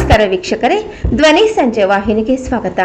ನಮಸ್ಕಾರ ವೀಕ್ಷಕರೇ, ಧ್ವನಿ ಸಂಜೆ ವಾಹಿನಿಗೆ ಸ್ವಾಗತ.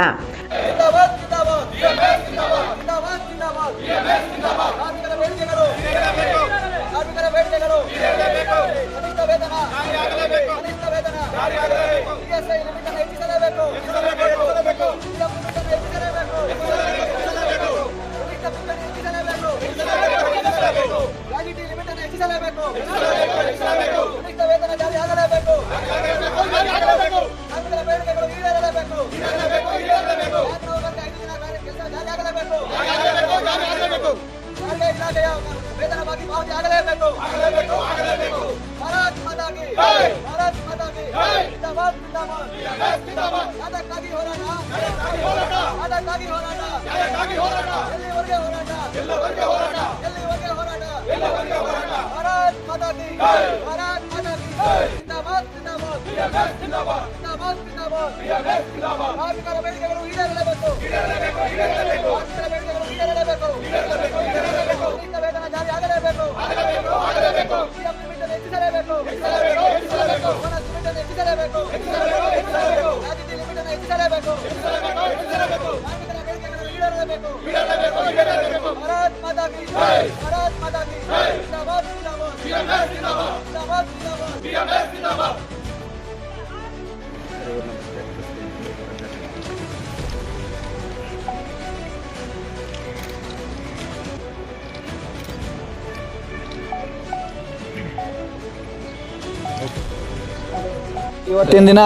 ಇವತ್ತಿನ ದಿನ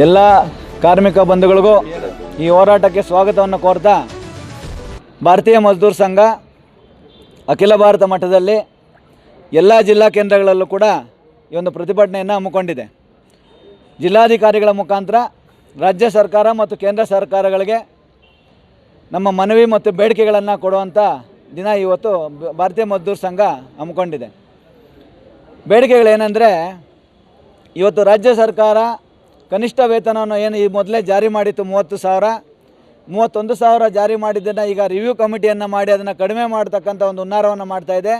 ಎಲ್ಲ ಕಾರ್ಮಿಕ ಬಂಧುಗಳಿಗೂ ಈ ಹೋರಾಟಕ್ಕೆ ಸ್ವಾಗತವನ್ನು ಕೋರ್ತಾ ಭಾರತೀಯ ಮಜ್ದೂರ್ ಸಂಘ ಅಖಿಲ ಭಾರತ ಮಟ್ಟದಲ್ಲಿ ಎಲ್ಲ ಜಿಲ್ಲಾ ಕೇಂದ್ರಗಳಲ್ಲೂ ಕೂಡ ಈ ಒಂದು ಪ್ರತಿಭಟನೆಯನ್ನು ಹಮ್ಮಿಕೊಂಡಿದೆ. ಜಿಲ್ಲಾಧಿಕಾರಿಗಳ ಮುಖಾಂತರ ರಾಜ್ಯ ಸರ್ಕಾರ ಮತ್ತು ಕೇಂದ್ರ ಸರ್ಕಾರಗಳಿಗೆ ನಮ್ಮ ಮನವಿ ಮತ್ತು ಬೇಡಿಕೆಗಳನ್ನು ಕೊಡುವಂಥ ದಿನ ಇವತ್ತು ಭಾರತೀಯ ಮಜ್ದೂರ್ ಸಂಘ ಹಮ್ಮಿಕೊಂಡಿದೆ. ಬೇಡಿಕೆಗಳೇನೆಂದರೆ, ಇವತ್ತು ರಾಜ್ಯ ಸರ್ಕಾರ ಕನಿಷ್ಠ ವೇತನವನ್ನು ಏನು ಈ ಮೊದಲೇ ಜಾರಿ ಮಾಡಿತ್ತು 31,000 ಜಾರಿ ಮಾಡಿದ್ದನ್ನು ಈಗ ರಿವ್ಯೂ ಕಮಿಟಿಯನ್ನು ಮಾಡಿ ಅದನ್ನು ಕಡಿಮೆ ಮಾಡ್ತಕ್ಕಂಥ ಒಂದು ಹುನ್ನಾರವನ್ನು ಮಾಡ್ತಾಯಿದೆ.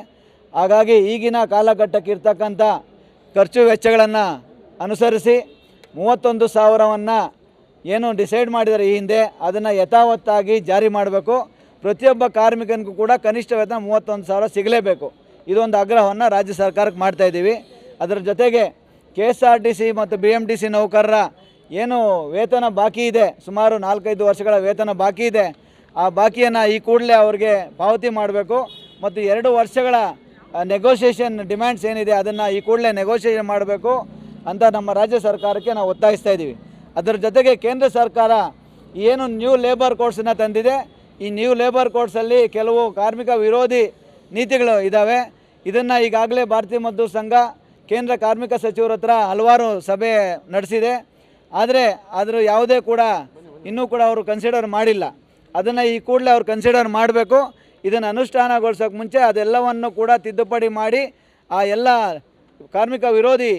ಹಾಗಾಗಿ ಈಗಿನ ಕಾಲಘಟ್ಟಕ್ಕೆ ಇರ್ತಕ್ಕಂಥ ಖರ್ಚು ವೆಚ್ಚಗಳನ್ನು ಅನುಸರಿಸಿ 31,000ವನ್ನು ಏನು ಡಿಸೈಡ್ ಮಾಡಿದರೆ ಈ ಹಿಂದೆ ಅದನ್ನು ಯಥಾವತ್ತಾಗಿ ಜಾರಿ ಮಾಡಬೇಕು. ಪ್ರತಿಯೊಬ್ಬ ಕಾರ್ಮಿಕನಿಗೂ ಕೂಡ ಕನಿಷ್ಠ ವೇತನ 31,000 ಸಿಗಲೇಬೇಕು. ಇದೊಂದು ಆಗ್ರಹವನ್ನು ರಾಜ್ಯ ಸರ್ಕಾರಕ್ಕೆ ಮಾಡ್ತಾಯಿದ್ದೀವಿ. ಅದರ ಜೊತೆಗೆ KSRTC ಮತ್ತು BMTC ನೌಕರರ ಏನು ವೇತನ ಬಾಕಿ ಇದೆ, ಸುಮಾರು 4-5 ವರ್ಷಗಳ ವೇತನ ಬಾಕಿ ಇದೆ, ಆ ಬಾಕಿಯನ್ನು ಈ ಕೂಡಲೇ ಅವ್ರಿಗೆ ಪಾವತಿ ಮಾಡಬೇಕು. ಮತ್ತು 2 ವರ್ಷಗಳ ನೆಗೋಷಿಯೇಷನ್ ಡಿಮ್ಯಾಂಡ್ಸ್ ಏನಿದೆ ಅದನ್ನು ಈ ಕೂಡಲೇ ನೆಗೋಷಿಯೇಷನ್ ಮಾಡಬೇಕು ಅಂತ ನಮ್ಮ ರಾಜ್ಯ ಸರ್ಕಾರಕ್ಕೆ ನಾವು ಒತ್ತಾಯಿಸ್ತಾ ಇದ್ದೀವಿ. ಅದರ ಜೊತೆಗೆ ಕೇಂದ್ರ ಸರ್ಕಾರ ಏನು ನ್ಯೂ ಲೇಬರ್ ಕೋಡ್ಸನ್ನು ತಂದಿದೆ, ಈ ನ್ಯೂ ಲೇಬರ್ ಕೋಡ್ಸಲ್ಲಿ ಕೆಲವು ಕಾರ್ಮಿಕ ವಿರೋಧಿ ನೀತಿಗಳು ಇದ್ದಾವೆ. ಇದನ್ನು ಈಗಾಗಲೇ ಭಾರತೀಯ ಮಜ್ದೂರ್ ಸಂಘ ಕೇಂದ್ರ ಕಾರ್ಮಿಕ ಸಚಿವರ ಹತ್ರ ಹಲವಾರು ಸಭೆ ನಡೆಸಿದೆ. ಆದರೆ ಯಾವುದೇ ಕೂಡ ಇನ್ನೂ ಕೂಡ ಅವರು ಕನ್ಸಿಡರ್ ಮಾಡಿಲ್ಲ. ಅದನ್ನು ಈ ಕೂಡಲೇ ಅವ್ರು ಕನ್ಸಿಡರ್ ಮಾಡಬೇಕು. ಇದನ್ನು ಅನುಷ್ಠಾನಗೊಳಿಸೋಕೆ ಮುಂಚೆ ಅದೆಲ್ಲವನ್ನು ಕೂಡ ತಿದ್ದುಪಡಿ ಮಾಡಿ ಆ ಎಲ್ಲ ಕಾರ್ಮಿಕ ವಿರೋಧಿ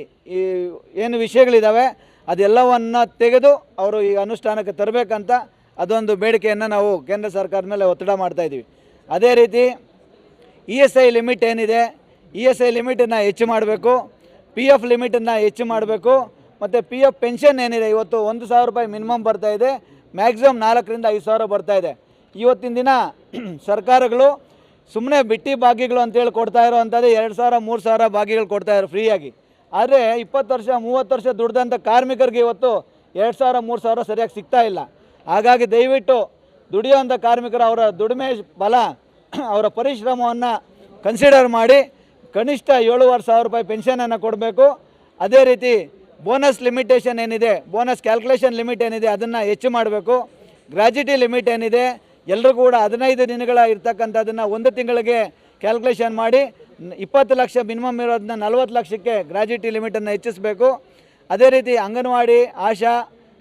ಏನು ವಿಷಯಗಳಿದ್ದಾವೆ ಅದೆಲ್ಲವನ್ನು ತೆಗೆದು ಅವರು ಈ ಅನುಷ್ಠಾನಕ್ಕೆ ತರಬೇಕಂತ ಅದೊಂದು ಬೇಡಿಕೆಯನ್ನು ನಾವು ಕೇಂದ್ರ ಸರ್ಕಾರದ ಮೇಲೆ ಒತ್ತಡ ಮಾಡ್ತಾಯಿದ್ದೀವಿ. ಅದೇ ರೀತಿ ESI ಲಿಮಿಟ್ ಏನಿದೆ, ESI ಲಿಮಿಟನ್ನು ಹೆಚ್ಚು ಮಾಡಬೇಕು, PF ಲಿಮಿಟನ್ನು ಹೆಚ್ಚು ಮಾಡಬೇಕು. ಮತ್ತು PF ಪೆನ್ಷನ್ ಏನಿದೆ, ಇವತ್ತು 1,000 ರೂಪಾಯಿ ಮಿನಿಮಮ್ ಬರ್ತಾಯಿದೆ, ಮ್ಯಾಕ್ಸಿಮಮ್ 4,000ರಿಂದ 5,000 ಬರ್ತಾಯಿದೆ. ಇವತ್ತಿನ ದಿನ ಸರ್ಕಾರಗಳು ಸುಮ್ಮನೆ ಬಿಟ್ಟಿ ಭಾಗ್ಯಗಳು ಅಂತೇಳಿ ಕೊಡ್ತಾ ಇರೋ ಅಂಥದ್ದು 2,000-3,000 ಭಾಗ್ಯಗಳು ಕೊಡ್ತಾಯಿದ್ರು ಫ್ರೀಯಾಗಿ. ಆದರೆ 20 ವರ್ಷ 30 ವರ್ಷ ದುಡ್ದಂಥ ಕಾರ್ಮಿಕರಿಗೆ ಇವತ್ತು 2,000-3,000 ಸರಿಯಾಗಿ ಸಿಗ್ತಾ ಇಲ್ಲ. ಹಾಗಾಗಿ ದಯವಿಟ್ಟು ದುಡಿಯೋಂಥ ಕಾರ್ಮಿಕರು ಅವರ ದುಡಿಮೆ ಬಲ, ಅವರ ಪರಿಶ್ರಮವನ್ನು ಕನ್ಸಿಡರ್ ಮಾಡಿ ಕನಿಷ್ಠ 7,500 ರೂಪಾಯಿ ಪೆನ್ಷನನ್ನು ಕೊಡಬೇಕು. ಅದೇ ರೀತಿ ಬೋನಸ್ ಲಿಮಿಟೇಷನ್ ಏನಿದೆ, ಬೋನಸ್ ಕ್ಯಾಲ್ಕುಲೇಷನ್ ಲಿಮಿಟ್ ಏನಿದೆ ಅದನ್ನು ಹೆಚ್ಚು ಮಾಡಬೇಕು. ಗ್ರ್ಯಾಜ್ಯುಟಿ ಲಿಮಿಟ್ ಏನಿದೆ ಎಲ್ಲರೂ ಕೂಡ 15 ದಿನಗಳ ಇರ್ತಕ್ಕಂಥದ್ದನ್ನು 1 ತಿಂಗಳಿಗೆ ಕ್ಯಾಲ್ಕುಲೇಷನ್ ಮಾಡಿ 20 ಲಕ್ಷ ಮಿನಿಮಮ್ ಇರೋದನ್ನ 40 ಲಕ್ಷಕ್ಕೆ ಗ್ರ್ಯಾಜ್ಯುಟಿ ಲಿಮಿಟನ್ನು ಹೆಚ್ಚಿಸಬೇಕು. ಅದೇ ರೀತಿ ಅಂಗನವಾಡಿ, ಆಶಾ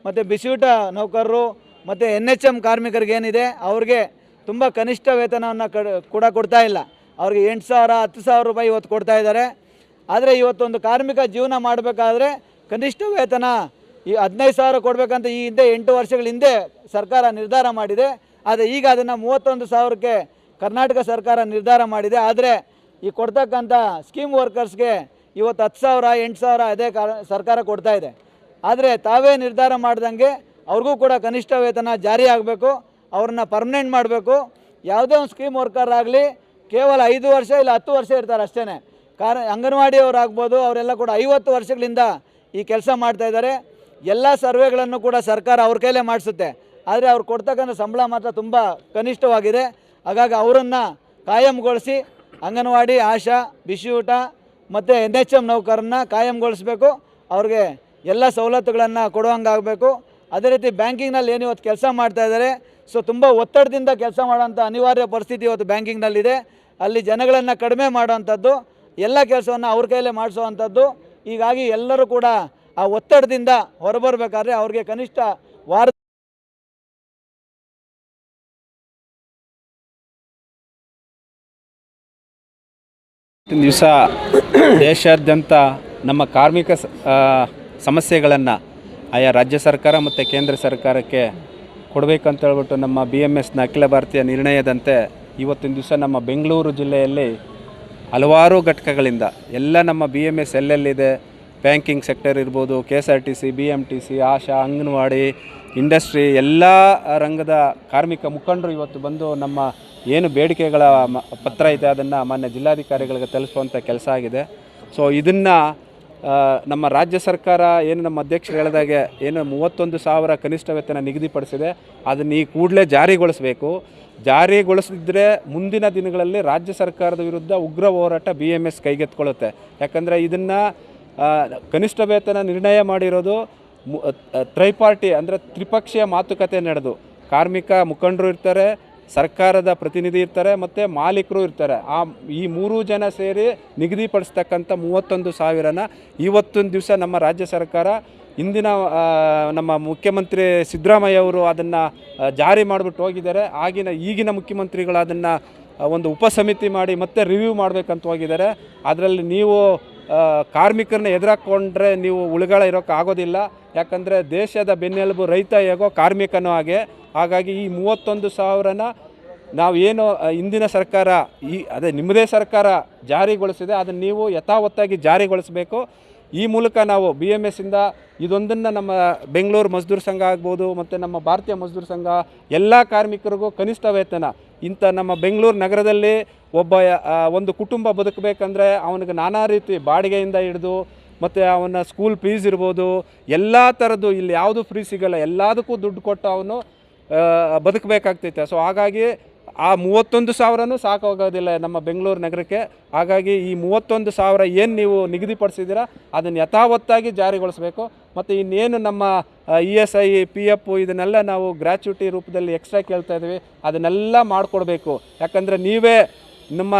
ಮತ್ತು ಬಿಸಿಯೂಟ ನೌಕರರು ಮತ್ತು NHM ಕಾರ್ಮಿಕರಿಗೆ ಏನಿದೆ ಅವ್ರಿಗೆ ತುಂಬ ಕನಿಷ್ಠ ವೇತನವನ್ನು ಕೂಡ ಕೊಡ್ತಾ ಇಲ್ಲ. ಅವ್ರಿಗೆ 8,000-10,000 ರೂಪಾಯಿ ಇವತ್ತು ಕೊಡ್ತಾ ಇದ್ದಾರೆ. ಆದರೆ ಇವತ್ತೊಂದು ಕಾರ್ಮಿಕ ಜೀವನ ಮಾಡಬೇಕಾದ್ರೆ ಕನಿಷ್ಠ ವೇತನ ಈ 15,000 ಕೊಡಬೇಕಂತ ಈ ಹಿಂದೆ 8 ವರ್ಷಗಳ ಹಿಂದೆ ಸರ್ಕಾರ ನಿರ್ಧಾರ ಮಾಡಿದೆ. ಆದರೆ ಈಗ ಅದನ್ನು 31,000ಕ್ಕೆ ಕರ್ನಾಟಕ ಸರ್ಕಾರ ನಿರ್ಧಾರ ಮಾಡಿದೆ. ಆದರೆ ಈ ಕೊಡ್ತಕ್ಕಂಥ ಸ್ಕೀಮ್ ವರ್ಕರ್ಸ್ಗೆ ಇವತ್ತು 10,000 8,000 ಅದೇ ಸರ್ಕಾರ ಕೊಡ್ತಾ ಇದೆ. ಆದರೆ ತಾವೇ ನಿರ್ಧಾರ ಮಾಡ್ದಂಗೆ ಅವ್ರಿಗೂ ಕೂಡ ಕನಿಷ್ಠ ವೇತನ ಜಾರಿ ಆಗಬೇಕು, ಅವ್ರನ್ನ ಪರ್ಮನೆಂಟ್ ಮಾಡಬೇಕು. ಯಾವುದೇ ಒಂದು ಸ್ಕೀಮ್ ವರ್ಕರ್ ಆಗಲಿ ಕೇವಲ 5 ವರ್ಷ ಇಲ್ಲ 10 ವರ್ಷ ಇರ್ತಾರೆ ಅಷ್ಟೇ. ಅಂಗನವಾಡಿಯವರಾಗ್ಬೋದು, ಅವರೆಲ್ಲ ಕೂಡ 50 ವರ್ಷಗಳಿಂದ ಈ ಕೆಲಸ ಮಾಡ್ತಾಯಿದ್ದಾರೆ. ಎಲ್ಲ ಸರ್ವೆಗಳನ್ನು ಕೂಡ ಸರ್ಕಾರ ಅವ್ರ ಕೈಲೇ ಮಾಡಿಸುತ್ತೆ. ಆದರೆ ಅವ್ರು ಕೊಡ್ತಕ್ಕಂಥ ಸಂಬಳ ಮಾತ್ರ ತುಂಬ ಕನಿಷ್ಠವಾಗಿದೆ. ಹಾಗಾಗಿ ಅವರನ್ನು ಕಾಯಂಗೊಳಿಸಿ ಅಂಗನವಾಡಿ, ಆಶಾ, ಬಿಸಿ ಊಟ ಮತ್ತು NHM ನೌಕರನ್ನ ಕಾಯಂಗೊಳಿಸಬೇಕು. ಅವ್ರಿಗೆ ಎಲ್ಲ ಸವಲತ್ತುಗಳನ್ನು ಕೊಡುವಂಗಾಗಬೇಕು. ಅದೇ ರೀತಿ ಬ್ಯಾಂಕಿಂಗ್ನಲ್ಲಿ ಏನು ಇವತ್ತು ಕೆಲಸ ಮಾಡ್ತಾಯಿದ್ದಾರೆ, ಸೊ ತುಂಬ ಒತ್ತಡದಿಂದ ಕೆಲಸ ಮಾಡೋಂಥ ಅನಿವಾರ್ಯ ಪರಿಸ್ಥಿತಿ ಇವತ್ತು ಬ್ಯಾಂಕಿಂಗ್ನಲ್ಲಿದೆ. ಅಲ್ಲಿ ಜನಗಳನ್ನು ಕಡಿಮೆ ಮಾಡೋವಂಥದ್ದು, ಎಲ್ಲ ಕೆಲಸವನ್ನು ಅವ್ರ ಕೈಲೇ ಮಾಡಿಸೋವಂಥದ್ದು. ಹೀಗಾಗಿ ಎಲ್ಲರೂ ಕೂಡ ಆ ಒತ್ತಡದಿಂದ ಹೊರಬರಬೇಕಾದ್ರೆ ಅವ್ರಿಗೆ ಕನಿಷ್ಠ ವಾರ ದಿವಸ ದೇಶಾದ್ಯಂತ ನಮ್ಮ ಕಾರ್ಮಿಕ ಸಮಸ್ಯೆಗಳನ್ನು ಆಯಾ ರಾಜ್ಯ ಸರ್ಕಾರ ಮತ್ತು ಕೇಂದ್ರ ಸರ್ಕಾರಕ್ಕೆ ಕೊಡಬೇಕಂತ ಹೇಳ್ಬಿಟ್ಟು ನಮ್ಮ BMSನ ಅಖಿಲ ಭಾರತೀಯ ನಿರ್ಣಯದಂತೆ ಇವತ್ತಿನ ದಿವಸ ನಮ್ಮ ಬೆಂಗಳೂರು ಜಿಲ್ಲೆಯಲ್ಲಿ ಹಲವಾರು ಘಟಕಗಳಿಂದ ಎಲ್ಲ ನಮ್ಮ BMS ಎಲ್ಲೆಲ್ಲಿದೆ, ಬ್ಯಾಂಕಿಂಗ್ ಸೆಕ್ಟರ್ ಇರ್ಬೋದು, KSRTC, BMTC, ಆಶಾ, ಅಂಗನವಾಡಿ, ಇಂಡಸ್ಟ್ರಿ, ಎಲ್ಲ ರಂಗದ ಕಾರ್ಮಿಕ ಮುಖಂಡರು ಇವತ್ತು ಬಂದು ನಮ್ಮ ಏನು ಬೇಡಿಕೆಗಳ ಪತ್ರ ಇದೆ ಅದನ್ನು ಮಾನ್ಯ ಜಿಲ್ಲಾಧಿಕಾರಿಗಳಿಗೆ ತಲುಪಿಸುವಂಥ ಕೆಲಸ ಆಗಿದೆ. ಸೊ ಇದನ್ನು ನಮ್ಮ ರಾಜ್ಯ ಸರ್ಕಾರ ಏನು ನಮ್ಮ ಅಧ್ಯಕ್ಷರು ಹೇಳಿದಾಗೆ ಏನು 31,000 ಕನಿಷ್ಠ ವೇತನ ನಿಗದಿಪಡಿಸಿದೆ, ಅದನ್ನು ಈ ಕೂಡಲೇ ಜಾರಿಗೊಳಿಸಬೇಕು. ಜಾರಿಗೊಳಿಸಿದ್ರೆ ಮುಂದಿನ ದಿನಗಳಲ್ಲಿ ರಾಜ್ಯ ಸರ್ಕಾರದ ವಿರುದ್ಧ ಉಗ್ರ ಹೋರಾಟ BMS ಕೈಗೆತ್ತಿಕೊಳ್ಳುತ್ತೆ. ಯಾಕಂದರೆ ಇದನ್ನು ಕನಿಷ್ಠ ವೇತನ ನಿರ್ಣಯ ಮಾಡಿರೋದು ತ್ರೈಪಾರ್ಟಿ ಅಂದರೆ ತ್ರಿಪಕ್ಷೀಯ ಮಾತುಕತೆ ನಡೆದು ಕಾರ್ಮಿಕ ಮುಖಂಡರು ಇರ್ತಾರೆ, ಸರ್ಕಾರದ ಪ್ರತಿನಿಧಿ ಇರ್ತಾರೆ ಮತ್ತು ಮಾಲೀಕರು ಇರ್ತಾರೆ. ಈ 3 ಜನ ಸೇರಿ ನಿಗದಿಪಡಿಸ್ತಕ್ಕಂಥ 31,000ನ ಇವತ್ತಿನ ದಿವಸ ನಮ್ಮ ರಾಜ್ಯ ಸರ್ಕಾರ ಇಂದಿನ ನಮ್ಮ ಮುಖ್ಯಮಂತ್ರಿ ಸಿದ್ದರಾಮಯ್ಯ ಅವರು ಅದನ್ನು ಜಾರಿ ಮಾಡಿಬಿಟ್ಟು ಹೋಗಿದ್ದಾರೆ. ಈಗಿನ ಮುಖ್ಯಮಂತ್ರಿಗಳು ಅದನ್ನು ಒಂದು ಉಪಸಮಿತಿ ಮಾಡಿ ಮತ್ತೆ ರಿವ್ಯೂ ಮಾಡಬೇಕಂತ ಹೋಗಿದ್ದಾರೆ. ಅದರಲ್ಲಿ ನೀವು ಕಾರ್ಮಿಕರನ್ನ ಎದುರಾಕೊಂಡ್ರೆ ನೀವು ಉಳಿಗಾಲ ಇರೋಕ್ಕೆ ಆಗೋದಿಲ್ಲ. ಯಾಕಂದರೆ ದೇಶದ ಬೆನ್ನೆಲುಬು ರೈತ ಹೇಗೋ ಕಾರ್ಮಿಕನೂ ಹಾಗೆ. ಹಾಗಾಗಿ ಈ 31,000ನ ನಾವು ಏನು ಇಂದಿನ ಸರ್ಕಾರ ಅದೇ ನಿಮ್ಮದೇ ಸರ್ಕಾರ ಜಾರಿಗೊಳಿಸಿದೆ ಅದನ್ನು ನೀವು ಯಥಾವತ್ತಾಗಿ ಜಾರಿಗೊಳಿಸಬೇಕು. ಈ ಮೂಲಕ ನಾವು BMSಯಿಂದ ಇದೊಂದನ್ನು ನಮ್ಮ ಬೆಂಗಳೂರು ಮಜ್ದೂರ್ ಸಂಘ ಆಗ್ಬೋದು ಮತ್ತು ನಮ್ಮ ಭಾರತೀಯ ಮಜ್ದೂರ್ ಸಂಘ ಎಲ್ಲ ಕಾರ್ಮಿಕರಿಗೂ ಕನಿಷ್ಠ ವೇತನ ಇಂಥ ನಮ್ಮ ಬೆಂಗಳೂರು ನಗರದಲ್ಲಿ ಒಂದು ಕುಟುಂಬ ಬದುಕಬೇಕಂದ್ರೆ ಅವನಿಗೆ ನಾನಾ ರೀತಿ ಬಾಡಿಗೆಯಿಂದ ಹಿಡಿದು ಮತ್ತು ಅವನ ಸ್ಕೂಲ್ ಫೀಸ್ ಇರ್ಬೋದು, ಎಲ್ಲ ಥರದ್ದು ಇಲ್ಲಿ ಯಾವುದು ಫ್ರೀ ಸಿಗೋಲ್ಲ, ಎಲ್ಲದಕ್ಕೂ ದುಡ್ಡು ಕೊಟ್ಟು ಅವನು ಬದುಕಬೇಕಾಗ್ತೈತೆ. ಸೊ ಹಾಗಾಗಿ ಆ 31,000ನೂ ಸಾಕಾಗೋದಿಲ್ಲ ನಮ್ಮ ಬೆಂಗಳೂರು ನಗರಕ್ಕೆ. ಹಾಗಾಗಿ ಈ 31,000 ಏನು ನೀವು ನಿಗದಿಪಡಿಸಿದ್ದೀರಾ ಅದನ್ನು ಯಥಾವತ್ತಾಗಿ ಜಾರಿಗೊಳಿಸಬೇಕು. ಮತ್ತು ಇನ್ನೇನು ನಮ್ಮ ESI, PF ಇದನ್ನೆಲ್ಲ ನಾವು ಗ್ರ್ಯಾಚ್ಯುಟಿ ರೂಪದಲ್ಲಿ ಎಕ್ಸ್ಟ್ರಾ ಕೇಳ್ತಾ ಇದ್ದೀವಿ, ಅದನ್ನೆಲ್ಲ ಮಾಡಿಕೊಡ್ಬೇಕು. ಯಾಕಂದರೆ ನೀವೇ ನಮ್ಮ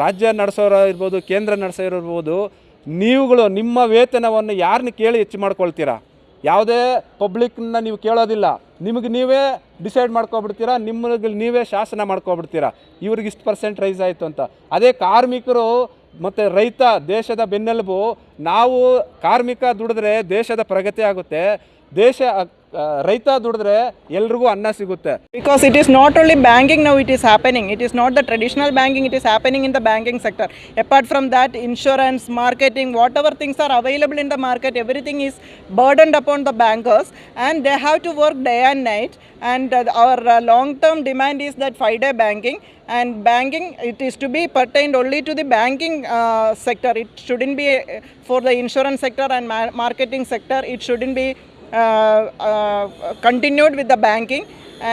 ರಾಜ್ಯ ನಡೆಸೋರು ಇರ್ಬೋದು, ಕೇಂದ್ರ ನಡೆಸೋರು ಇರ್ಬೋದು, ನೀವುಗಳು ನಿಮ್ಮ ವೇತನವನ್ನು ಯಾರನ್ನ ಕೇಳಿ ಹೆಚ್ಚು ಮಾಡ್ಕೊಳ್ತೀರಾ? ಯಾವುದೇ ಪಬ್ಲಿಕ್ನ ನೀವು ಕೇಳೋದಿಲ್ಲ, ನಿಮಗೆ ನೀವೇ ಡಿಸೈಡ್ ಮಾಡ್ಕೊಬಿಡ್ತೀರಾ, ನಿಮಗೆ ನೀವೇ ಶಾಸನ ಮಾಡ್ಕೊಬಿಡ್ತೀರಾ ಇವ್ರಿಗೆ ಇಷ್ಟು % ರೈಸ್ ಆಯಿತು ಅಂತ. ಅದೇ ಕಾರ್ಮಿಕರು ಮತ್ತು ರೈತ ದೇಶದ ಬೆನ್ನೆಲುಬು. ನಾವು ಕಾರ್ಮಿಕ ದುಡಿದ್ರೆ ದೇಶದ ಪ್ರಗತಿ ಆಗುತ್ತೆ, ರೈತ ದುಡಿದ್ರೆ ಎಲ್ರಿಗೂ ಅನ್ನ ಸಿಗುತ್ತೆ. Because it is not only banking now, it is happening. It is not the traditional banking, it is happening in the banking sector. Apart from that, insurance, marketing, whatever things are available in the market, everything is burdened upon the bankers and they have to work day and night. And our long-term demand is that 5-day banking. And banking, it is to be pertained only to the banking sector. It shouldn't be for the insurance sector and marketing sector. It shouldn't be continued with the banking.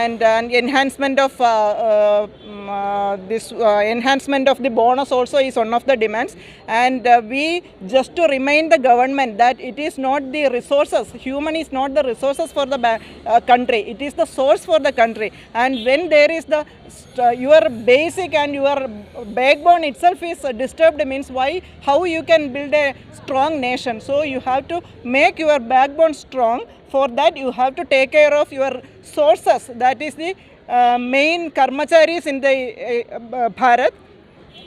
And enhancement of enhancement of the bonus also is one of the demands. And we just to remind the government that it is not the resources, human is not the resources for the country, it is the source for the country. And when there is the your basic and your backbone itself is disturbed, means how you can build a strong nation? So you have to make your backbone strong. For that you have to take care of your sources, that is the main karmacharis in the Bharat.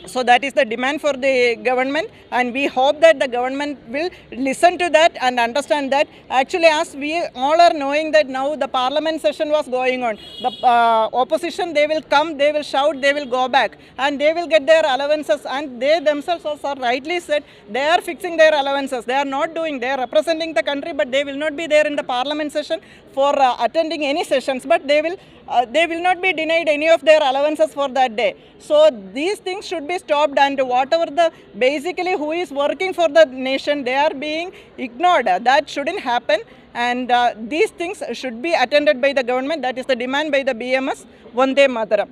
So that is the demand for the government, and we hope that the government will listen to that and understand that. Actually, as we all are knowing that now the parliament session was going on, the opposition, they will come, they will shout, they will go back, and they will get their allowances, and they themselves also rightly said they are fixing their allowances. They are not doing, they are representing the country, but they will not be there in the parliament session for attending any sessions, but they will not be denied any of their allowances for that day. So these things should be stopped, and whatever the basically who is working for the nation, they are being ignored. That shouldn't happen, and these things should be attended by the government. That is the demand by the BMS. Vande Mataram.